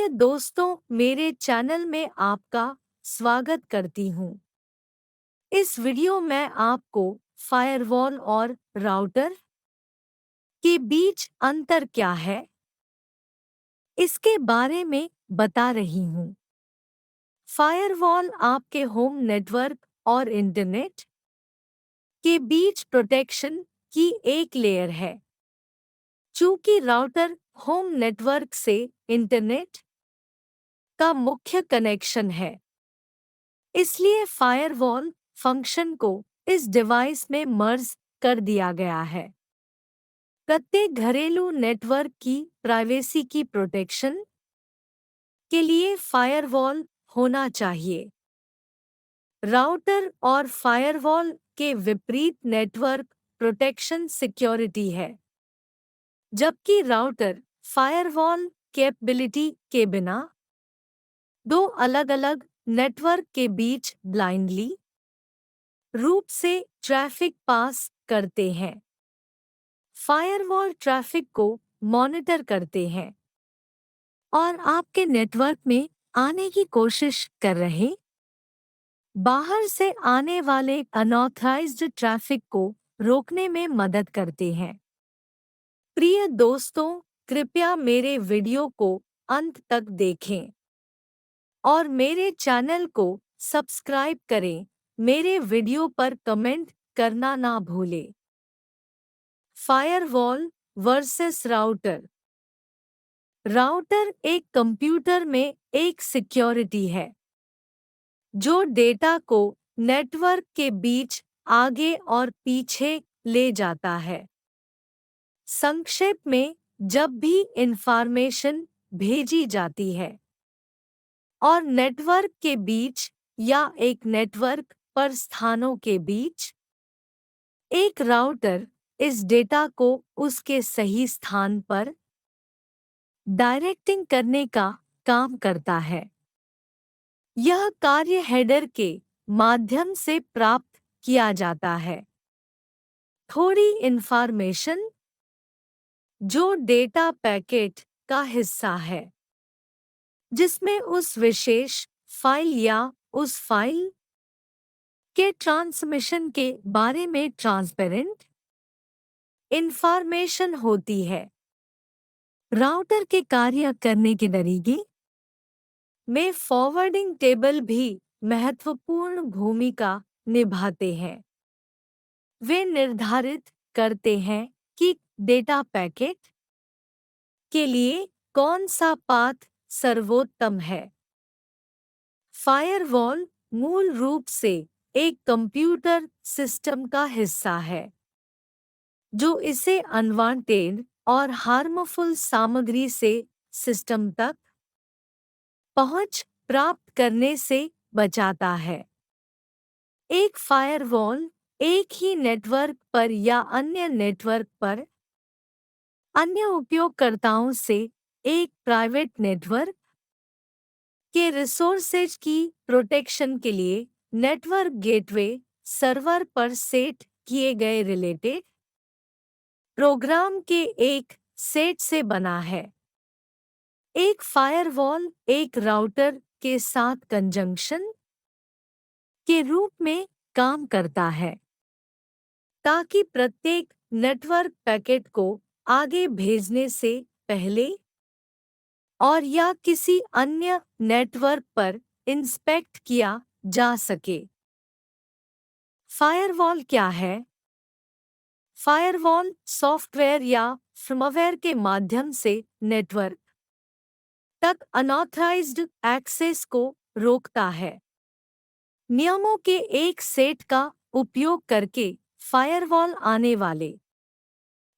प्रिय दोस्तों, मेरे चैनल में आपका स्वागत करती हूँ। इस वीडियो में आपको फायरवॉल और राउटर के बीच अंतर क्या है, इसके बारे में बता रही हूँ। फायरवॉल आपके होम नेटवर्क और इंटरनेट के बीच प्रोटेक्शन की एक लेयर है। चूंकि राउटर होम नेटवर्क से इंटरनेट का मुख्य कनेक्शन है, इसलिए फायरवॉल फंक्शन को इस डिवाइस में मर्ज कर दिया गया है। प्रत्येक घरेलू नेटवर्क की प्राइवेसी की प्रोटेक्शन के लिए फायरवॉल होना चाहिए। राउटर और फायरवॉल के विपरीत नेटवर्क प्रोटेक्शन सिक्योरिटी है, जबकि राउटर फायरवॉल कैपेबिलिटी के बिना दो अलग-अलग नेटवर्क के बीच ब्लाइंडली रूप से ट्रैफिक पास करते हैं। फायरवॉल ट्रैफिक को मॉनिटर करते हैं और आपके नेटवर्क में आने की कोशिश कर रहे बाहर से आने वाले अनऑथराइज्ड ट्रैफिक को रोकने में मदद करते हैं। प्रिय दोस्तों, कृपया मेरे वीडियो को अंत तक देखें और मेरे चैनल को सब्सक्राइब करें। मेरे वीडियो पर कमेंट करना ना भूलें। Firewall versus router. राउटर एक कंप्यूटर में एक सिक्योरिटी है जो डेटा को नेटवर्क के बीच आगे और पीछे ले जाता है। संक्षेप में, जब भी इंफॉर्मेशन भेजी जाती है और नेटवर्क के बीच या एक नेटवर्क पर स्थानों के बीच, एक राउटर इस डेटा को उसके सही स्थान पर डायरेक्टिंग करने का काम करता है। यह कार्य हेडर के माध्यम से प्राप्त किया जाता है। थोड़ी इंफॉर्मेशन जो डेटा पैकेट का हिस्सा है, जिसमें उस विशेष फाइल या उस फाइल के ट्रांसमिशन के बारे में ट्रांसपेरेंट इंफॉर्मेशन होती है। राउटर के कार्य करने के तरीके में फॉरवर्डिंग टेबल भी महत्वपूर्ण भूमिका निभाते हैं। वे निर्धारित करते हैं कि डेटा पैकेट के लिए कौन सा पाथ सर्वोत्तम है। फायरवॉल मूल रूप से एक कंप्यूटर सिस्टम का हिस्सा है जो इसे अनवांटेड और हार्मफुल सामग्री से सिस्टम तक पहुंच प्राप्त करने से बचाता है। एक फायरवॉल एक ही नेटवर्क पर या अन्य नेटवर्क पर अन्य उपयोगकर्ताओं से एक प्राइवेट नेटवर्क के रिसोर्सेज की प्रोटेक्शन के लिए नेटवर्क गेटवे सर्वर पर सेट किए गए रिलेटेड प्रोग्राम के एक सेट से बना है। एक फायरवॉल एक राउटर के साथ कंजंक्शन के रूप में काम करता है ताकि प्रत्येक नेटवर्क पैकेट को आगे भेजने से पहले और या किसी अन्य नेटवर्क पर इंस्पेक्ट किया जा सके। फायरवॉल क्या है? फायरवॉल सॉफ्टवेयर या फर्मवेयर के माध्यम से नेटवर्क तक अनऑथराइज्ड एक्सेस को रोकता है। नियमों के एक सेट का उपयोग करके फायरवॉल आने वाले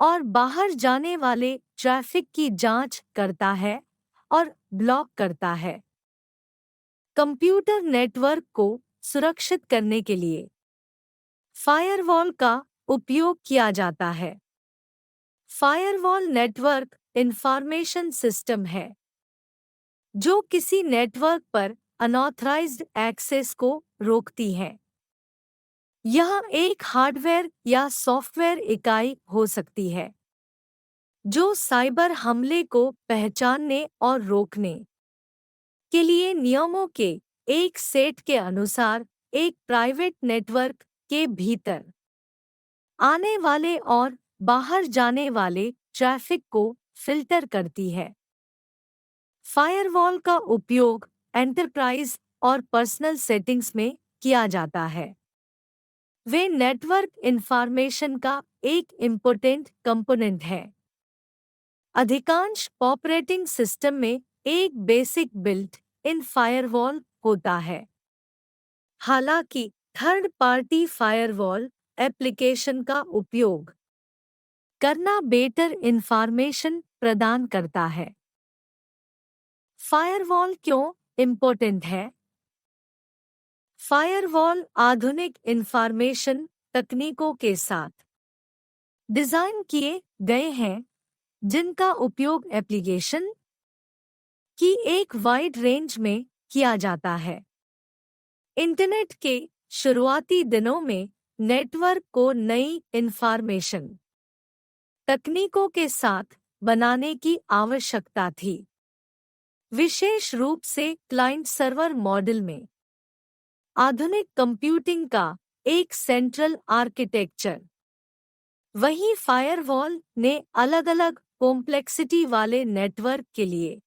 और बाहर जाने वाले ट्रैफिक की जांच करता है और ब्लॉक करता है। कंप्यूटर नेटवर्क को सुरक्षित करने के लिए फायरवॉल का उपयोग किया जाता है। फायरवॉल नेटवर्क इंफॉर्मेशन सिस्टम है जो किसी नेटवर्क पर अनऑथराइज्ड एक्सेस को रोकती है। यह एक हार्डवेयर या सॉफ्टवेयर इकाई हो सकती है जो साइबर हमले को पहचानने और रोकने के लिए नियमों के एक सेट के अनुसार एक प्राइवेट नेटवर्क के भीतर आने वाले और बाहर जाने वाले ट्रैफिक को फिल्टर करती है। फायरवॉल का उपयोग एंटरप्राइज और पर्सनल सेटिंग्स में किया जाता है। वे नेटवर्क इंफॉर्मेशन का एक इम्पोर्टेंट कंपोनेंट है। अधिकांश ऑपरेटिंग सिस्टम में एक बेसिक बिल्ट इन फायरवॉल होता है। हालांकि थर्ड पार्टी फायरवॉल एप्लीकेशन का उपयोग करना बेटर इंफॉर्मेशन प्रदान करता है। फायरवॉल क्यों इम्पोर्टेंट है? फायरवॉल आधुनिक इंफॉर्मेशन तकनीकों के साथ डिजाइन किए गए हैं जिनका उपयोग एप्लीकेशन की एक वाइड रेंज में किया जाता है। इंटरनेट के शुरुआती दिनों में नेटवर्क को नई इंफॉर्मेशन तकनीकों के साथ बनाने की आवश्यकता थी, विशेष रूप से क्लाइंट सर्वर मॉडल में। आधुनिक कंप्यूटिंग का एक सेंट्रल आर्किटेक्चर, वहीं फायरवॉल ने अलग-अलग कॉम्प्लेक्सिटी वाले नेटवर्क के लिए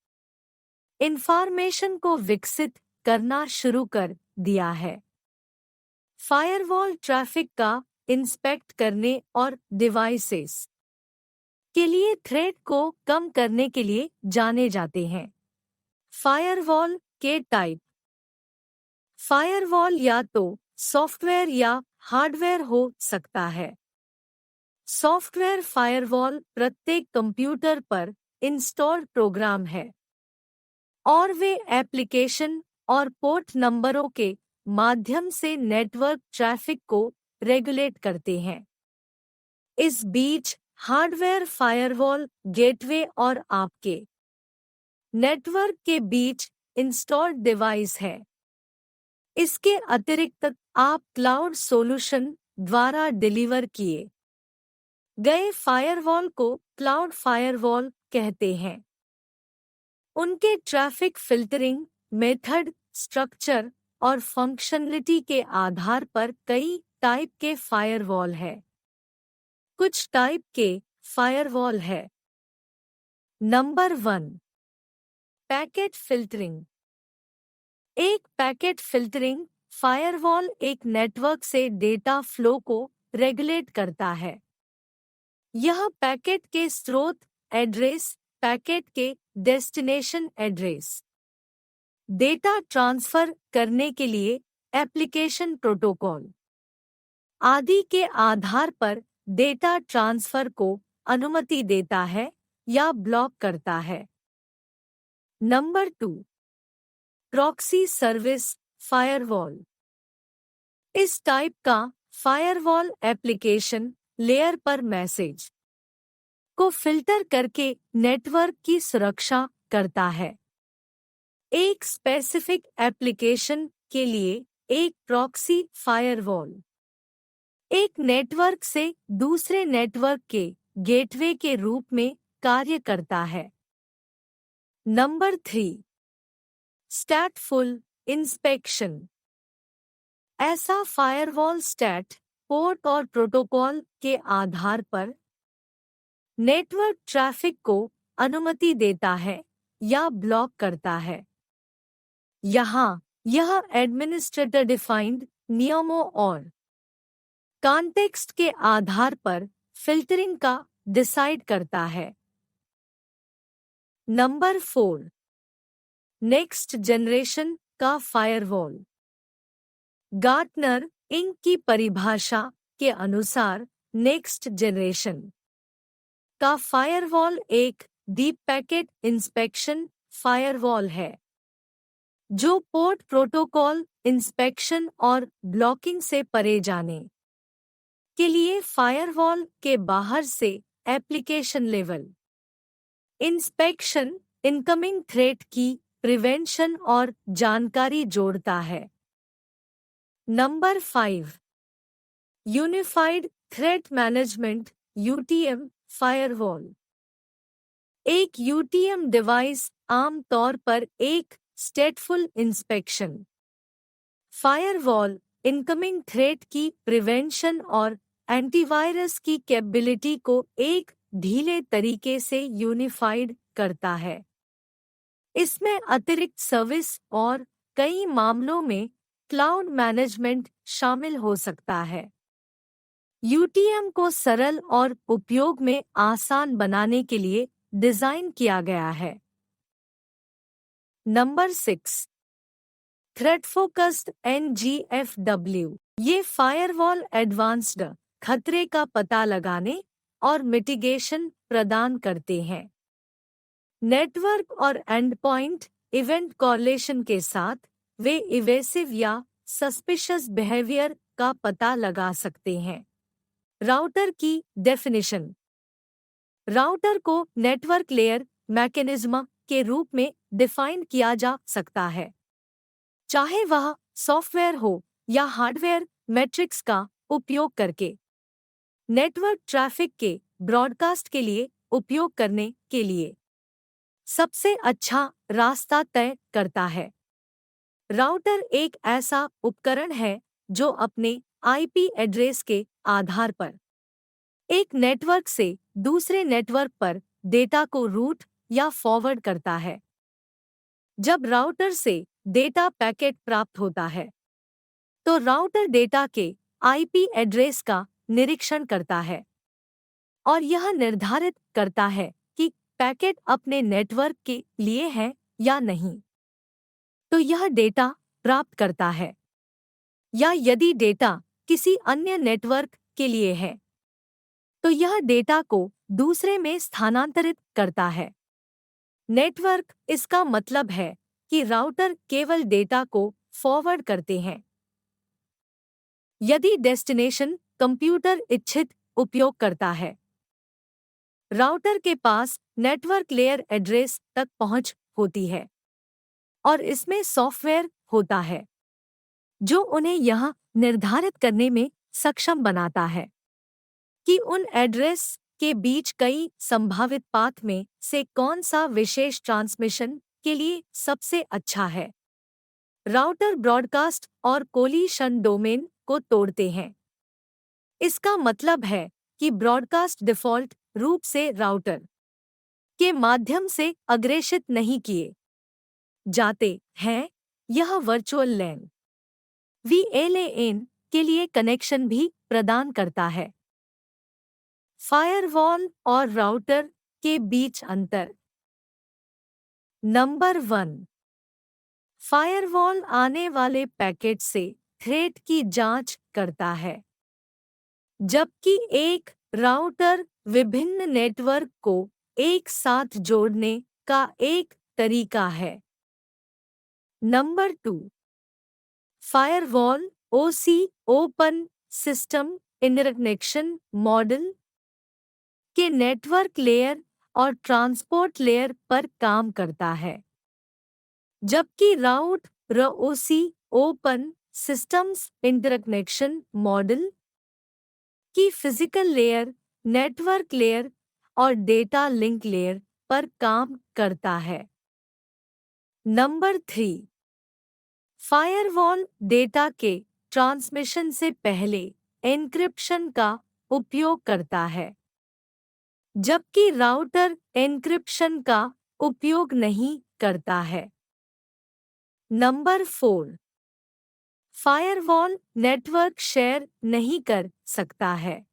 इंफॉर्मेशन को विकसित करना शुरू कर दिया है। फायरवॉल ट्रैफिक का इंस्पेक्ट करने और डिवाइसेस के लिए थ्रेट को कम करने के लिए जाने जाते हैं। फायरवॉल के टाइप। फायरवॉल या तो सॉफ्टवेयर या हार्डवेयर हो सकता है। सॉफ्टवेयर फायरवॉल प्रत्येक कंप्यूटर पर इंस्टॉल्ड प्रोग्राम है और वे एप्लीकेशन और पोर्ट नंबरों के माध्यम से नेटवर्क ट्रैफिक को रेगुलेट करते हैं। इस बीच हार्डवेयर फायरवॉल गेटवे और आपके नेटवर्क के बीच इंस्टॉल्ड डिवाइस है। इसके अतिरिक्त आप क्लाउड सॉल्यूशन द्वारा डिलीवर किए गए फायरवॉल को क्लाउड फायरवॉल कहते हैं। उनके ट्रैफिक फिल्टरिंग मेथड, स्ट्रक्चर और फंक्शनलिटी के आधार पर कई टाइप के फायरवॉल है। कुछ टाइप के फायरवॉल है। Number 1, packet filtering. एक पैकेट फिल्टरिंग फायरवॉल एक नेटवर्क से डेटा फ्लो को रेगुलेट करता है। यह पैकेट के स्रोत एड्रेस, पैकेट के डेस्टिनेशन एड्रेस, डेटा ट्रांसफर करने के लिए एप्लीकेशन प्रोटोकॉल आदि के आधार पर डेटा ट्रांसफर को अनुमति देता है या ब्लॉक करता है। Number 2, proxy service firewall. इस टाइप का फायरवॉल एप्लीकेशन लेयर पर मैसेज को फिल्टर करके नेटवर्क की सुरक्षा करता है। एक स्पेसिफिक एप्लीकेशन के लिए एक प्रॉक्सी फायरवॉल एक नेटवर्क से दूसरे नेटवर्क के गेटवे के रूप में कार्य करता है। Number 3, stateful inspection. ऐसा फायरवॉल स्टैट, पोर्ट और प्रोटोकॉल के आधार पर नेटवर्क ट्रैफिक को अनुमति देता है या ब्लॉक करता है। यहाँ यह एडमिनिस्ट्रेटर डिफाइंड नियमों और कॉन्टेक्स्ट के आधार पर फिल्टरिंग का डिसाइड करता है। नंबर 4, नेक्स्ट जनरेशन का फायरवॉल। गार्टनर इंक की परिभाषा के अनुसार नेक्स्ट जनरेशन का फायरवॉल एक डीप पैकेट इंस्पेक्शन फायरवॉल है जो पोर्ट प्रोटोकॉल इंस्पेक्शन और ब्लॉकिंग से परे जाने के लिए फायरवॉल के बाहर से application level inspection, incoming threat की प्रिवेंशन और जानकारी जोड़ता है। Number 5, unified threat management UTM firewall. एक यूटीएम डिवाइस आम तौर पर एक स्टेटफुल इंस्पेक्शन। फायरवॉल इनकमिंग थ्रेट की प्रिवेंशन और एंटीवायरस की कैपेबिलिटी को एक ढीले तरीके से यूनिफाइड करता है। इसमें अतिरिक्त सर्विस और कई मामलों में क्लाउड मैनेजमेंट शामिल हो सकता है। यूटीएम को सरल और उपयोग में आसान बनाने के लिए डिजाइन किया गया है। Number 6, threat focused NGFW। ये फायरवॉल एडवांस्ड खतरे का पता लगाने और मिटिगेशन प्रदान करते हैं। नेटवर्क और एंडपॉइंट इवेंट कॉरलेशन के साथ वे इवेसिव या सस्पिशियस बिहेवियर का पता लगा सकते हैं। राउटर की डेफिनिशन। राउटर को नेटवर्क लेयर मैकेनिज्म के रूप में डिफाइन किया जा सकता है, चाहे वह सॉफ्टवेयर हो या हार्डवेयर मैट्रिक्स का उपयोग करके नेटवर्क ट्रैफिक के ब्रॉडकास्ट के लिए उपयोग करने के लिए सबसे अच्छा रास्ता तय करता है। राउटर एक ऐसा उपकरण है जो अपने आईपी एड्रेस के आधार पर एक नेटवर्क से दूसरे नेटवर्क पर डेटा को रूट या फॉरवर्ड करता है। जब राउटर से डेटा पैकेट प्राप्त होता है, तो राउटर डेटा के आईपी एड्रेस का निरीक्षण करता है और यह निर्धारित करता है कि पैकेट अपने नेटवर्क के लिए है या नहीं। तो यह डेटा प्राप्त करता है, या यदि डेटा किसी अन्य नेटवर्क के लिए है, तो यह डेटा को दूसरे में स्थानांतरित करता है। नेटवर्क इसका मतलब है कि राउटर केवल डेटा को फॉरवर्ड करते हैं। यदि डेस्टिनेशन कंप्यूटर इच्छित उपयोग करता है, राउटर के पास नेटवर्क लेयर एड्रेस तक पहुंच होती है और इसमें सॉफ्टवेयर होता है जो उन्हें यह निर्धारित करने में सक्षम बनाता है कि उन एड्रेस के बीच कई संभावित पाथ में से कौन सा विशेष ट्रांसमिशन के लिए सबसे अच्छा है। राउटर ब्रॉडकास्ट और कोलिशन डोमेन को तोड़ते हैं। इसका मतलब है कि ब्रॉडकास्ट डिफ़ॉल्ट रूप से राउटर के माध्यम से अग्रेषित नहीं किए जाते हैं। यह वर्चुअल लैन VLAN के लिए कनेक्शन भी प्रदान करता है। फायरवॉल और राउटर के बीच अंतर। नंबर 1, फायरवॉल आने वाले पैकेट से थ्रेट की जांच करता है, जबकि एक राउटर विभिन्न नेटवर्क को एक साथ जोड़ने का एक तरीका है। Number 2, firewall OC open system interconnection model के नेटवर्क लेयर और ट्रांसपोर्ट लेयर पर काम करता है, जबकि router OC open systems interconnection model की फिजिकल लेयर, नेटवर्क लेयर और डेटा लिंक लेयर पर काम करता है। नंबर 3, फायरवॉल डेटा के ट्रांसमिशन से पहले एन्क्रिप्शन का उपयोग करता है, जबकि राउटर एन्क्रिप्शन का उपयोग नहीं करता है। नंबर 4, फायरवॉल नेटवर्क शेयर नहीं कर सकता है,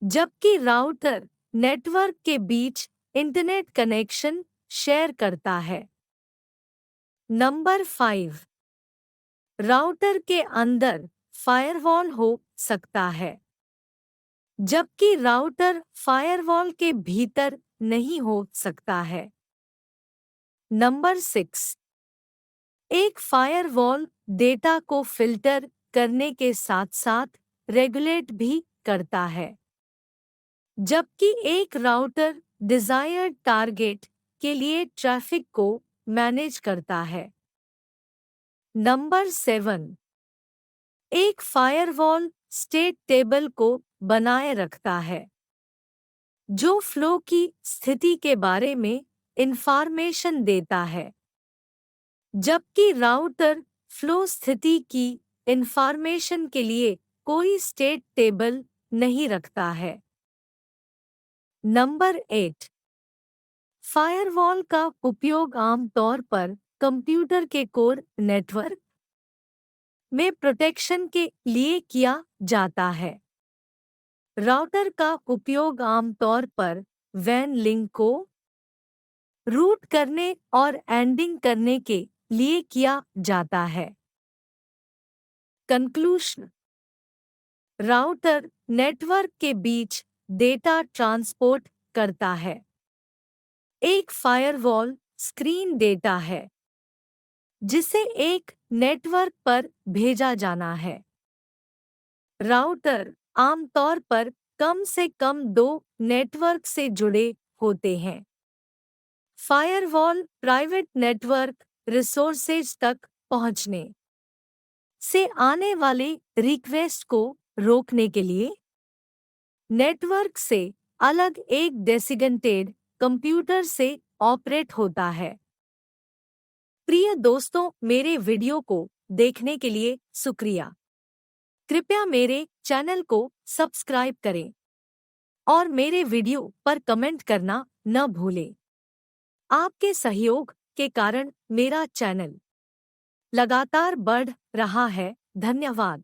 जबकि राउटर नेटवर्क के बीच इंटरनेट कनेक्शन शेयर करता है। नंबर 5, राउटर के अंदर फायरवॉल हो सकता है, जबकि राउटर फायरवॉल के भीतर नहीं हो सकता है। नंबर 6, एक फायरवॉल डेटा को फिल्टर करने के साथ-साथ रेगुलेट भी करता है, जबकि एक राउटर डिजायर्ड टारगेट के लिए ट्रैफिक को मैनेज करता है। नंबर 7, एक फायरवॉल स्टेट टेबल को बनाए रखता है, जो फ्लो की स्थिति के बारे में इंफॉर्मेशन देता है। जबकि राउटर फ्लो स्थिति की इंफॉर्मेशन के लिए कोई स्टेट टेबल नहीं रखता है। नंबर 8। फायरवॉल का उपयोग आमतौर पर कंप्यूटर के कोर नेटवर्क में प्रोटेक्शन के लिए किया जाता है। राउटर का उपयोग आमतौर पर वैन लिंक को रूट करने और एंडिंग करने के लिए किया जाता है। कंक्लूशन। राउटर नेटवर्क के बीच डेटा ट्रांसपोर्ट करता है। एक फायरवॉल स्क्रीन डेटा है जिसे एक नेटवर्क पर भेजा जाना है। राउटर आमतौर पर कम से कम 2 नेटवर्क से जुड़े होते हैं। फायरवॉल प्राइवेट नेटवर्क रिसोर्सेज तक पहुंचने से आने वाले रिक्वेस्ट को रोकने के लिए नेटवर्क से अलग एक डेसिग्नेटेड कंप्यूटर से ऑपरेट होता है। प्रिय दोस्तों, मेरे वीडियो को देखने के लिए शुक्रिया। कृपया मेरे चैनल को सब्सक्राइब करें और मेरे वीडियो पर कमेंट करना न भूलें। आपके सहयोग के कारण मेरा चैनल लगातार बढ़ रहा है। धन्यवाद।